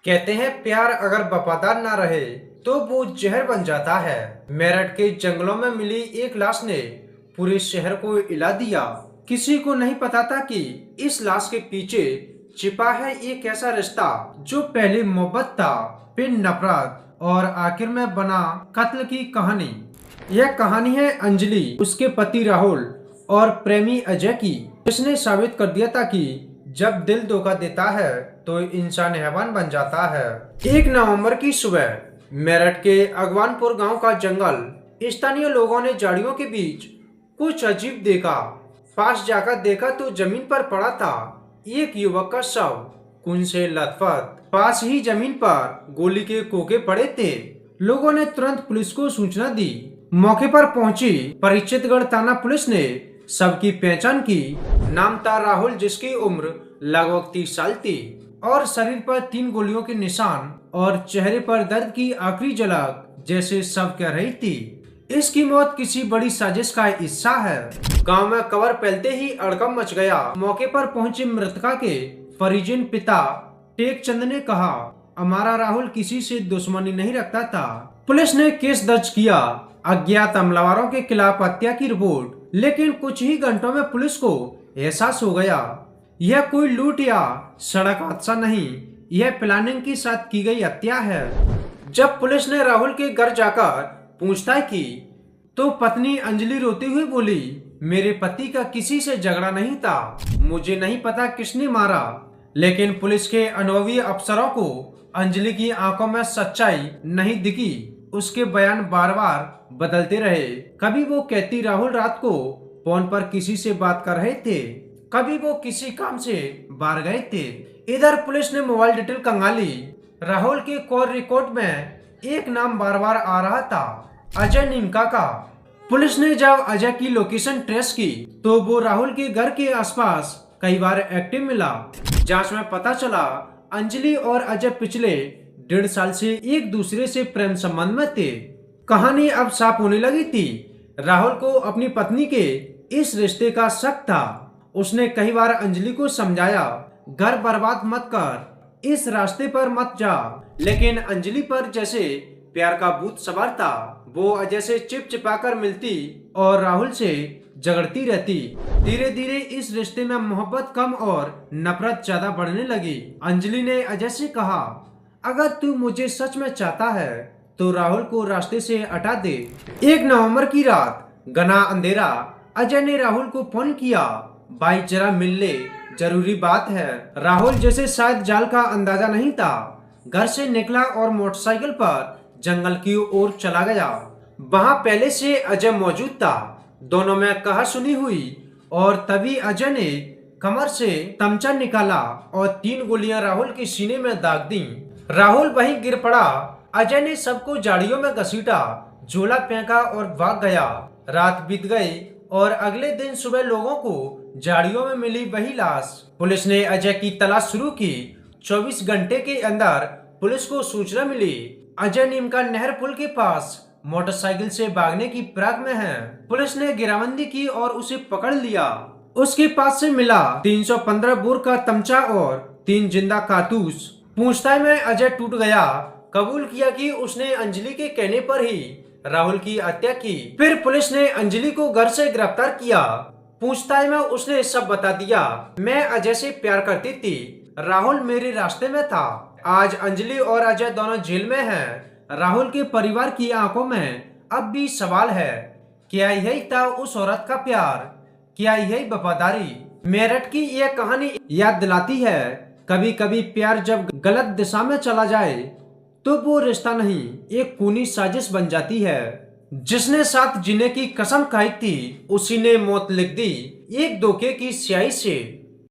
कहते हैं प्यार अगर वफादार ना रहे तो वो जहर बन जाता है। मेरठ के जंगलों में मिली एक लाश ने पूरे शहर को हिला दिया। किसी को नहीं पता था कि इस लाश के पीछे छिपा है एक ऐसा रिश्ता जो पहले मोहब्बत था, फिर नफरत और आखिर में बना कत्ल की कहानी। यह कहानी है अंजलि, उसके पति राहुल और प्रेमी अजय की। इसने साबित कर दिया था कि जब दिल धोखा देता है तो इंसान हैवान बन जाता है। 1 नवंबर की सुबह मेरठ के अगवानपुर गांव का जंगल। स्थानीय लोगों ने झाड़ियों के बीच कुछ अजीब देखा। पास जाकर देखा तो जमीन पर पड़ा था एक युवक का शव, खून से लथपथ। पास ही जमीन पर गोली के कोके पड़े थे। लोगों ने तुरंत पुलिस को सूचना दी। मौके पर पहुंची परिचितगढ़ थाना पुलिस ने सबकी पहचान की। नाम था राहुल, जिसकी उम्र लगभग 30 साल थी और शरीर पर 3 गोलियों के निशान और चेहरे पर दर्द की आखिरी झलक जैसे सब कह रही थी। इसकी मौत किसी बड़ी साजिश का हिस्सा है। गांव में खबर फैलते ही हड़कंप मच गया। मौके पर पहुंचे मृतका के परिजन पिता टेक चंद ने कहा, हमारा राहुल किसी से दुश्मनी नहीं रखता था। पुलिस ने केस दर्ज किया अज्ञात हमलावरों के खिलाफ हत्या की रिपोर्ट। लेकिन कुछ ही घंटों में पुलिस को एहसास हो गया यह कोई लूट या सड़क हादसा नहीं, यह प्लानिंग के साथ की गई हत्या है। जब पुलिस ने राहुल के घर जाकर पूछताछ की तो पत्नी अंजलि रोते हुए बोली, मेरे पति का किसी से झगड़ा नहीं था, मुझे नहीं पता किसने मारा। लेकिन पुलिस के अनुभवी अफसरों को अंजलि की आंखों में सच्चाई नहीं दिखी। उसके बयान बार बार बदलते रहे। कभी वो कहती राहुल रात को फोन पर किसी से बात कर रहे थे, कभी वो किसी काम से बाहर गए थे। इधर पुलिस ने मोबाइल डिटेल कंगाली। राहुल के कॉल रिकॉर्ड में एक नाम बार बार आ रहा था, अजय निमका का। पुलिस ने जब अजय की लोकेशन ट्रेस की तो वो राहुल के घर के आसपास कई बार एक्टिव मिला। जांच में पता चला अंजलि और अजय पिछले 1.5 साल से एक दूसरे से प्रेम संबंध में थे। कहानी अब साफ होने लगी थी। राहुल को अपनी पत्नी के इस रिश्ते का शक था। उसने कई बार अंजलि को समझाया, घर बर्बाद मत कर, इस रास्ते पर मत जा। लेकिन अंजलि पर जैसे प्यार का भूत सवार था। वो अजय से चिपचिपा कर मिलती और राहुल से झगड़ती रहती। धीरे धीरे इस रिश्ते में मोहब्बत कम और नफरत ज्यादा बढ़ने लगी। अंजलि ने अजय से कहा, अगर तू मुझे सच में चाहता है तो राहुल को रास्ते से हटा दे। 1 नवंबर की रात, घना अंधेरा। अजय ने राहुल को फोन किया, भाई जरा मिल ले, जरूरी बात है। राहुल जैसे शायद जाल का अंदाजा नहीं था, घर से निकला और मोटरसाइकिल पर जंगल की ओर चला गया। वहां पहले से अजय मौजूद था। दोनों में कहासुनी हुई और तभी अजय ने कमर से तमचा निकाला और 3 गोलियां राहुल के सीने में दाग दी। राहुल वहीं गिर पड़ा। अजय ने सबको झाड़ियों में घसीटा, झोला फेंका और भाग गया। रात बीत गई और अगले दिन सुबह लोगों को झाड़ियों में मिली वही लाश। पुलिस ने अजय की तलाश शुरू की। 24 घंटे के अंदर पुलिस को सूचना मिली, अजय नीमका नहर पुल के पास मोटरसाइकिल से भागने की फिराक में है। पुलिस ने घेराबंदी की और उसे पकड़ लिया। उसके पास से मिला 315 बोर का तमचा और 3 जिंदा कारतूस। पूछताछ में अजय टूट गया, कबूल किया कि उसने अंजलि के कहने पर ही राहुल की हत्या की। फिर पुलिस ने अंजलि को घर से गिरफ्तार किया। पूछताछ में उसने सब बता दिया, मैं अजय से प्यार करती थी, राहुल मेरे रास्ते में था। आज अंजलि और अजय दोनों जेल में हैं। राहुल के परिवार की आंखों में अब भी सवाल है, क्या यही था उस औरत का प्यार, क्या यही वफादारी। मेरठ की यह कहानी याद दिलाती है, कभी कभी प्यार जब गलत दिशा में चला जाए तो वो रिश्ता नहीं, एक खूनी साजिश बन जाती है। जिसने साथ जीने की कसम खाई थी उसी ने मौत लिख दी एक धोखे की स्याही से।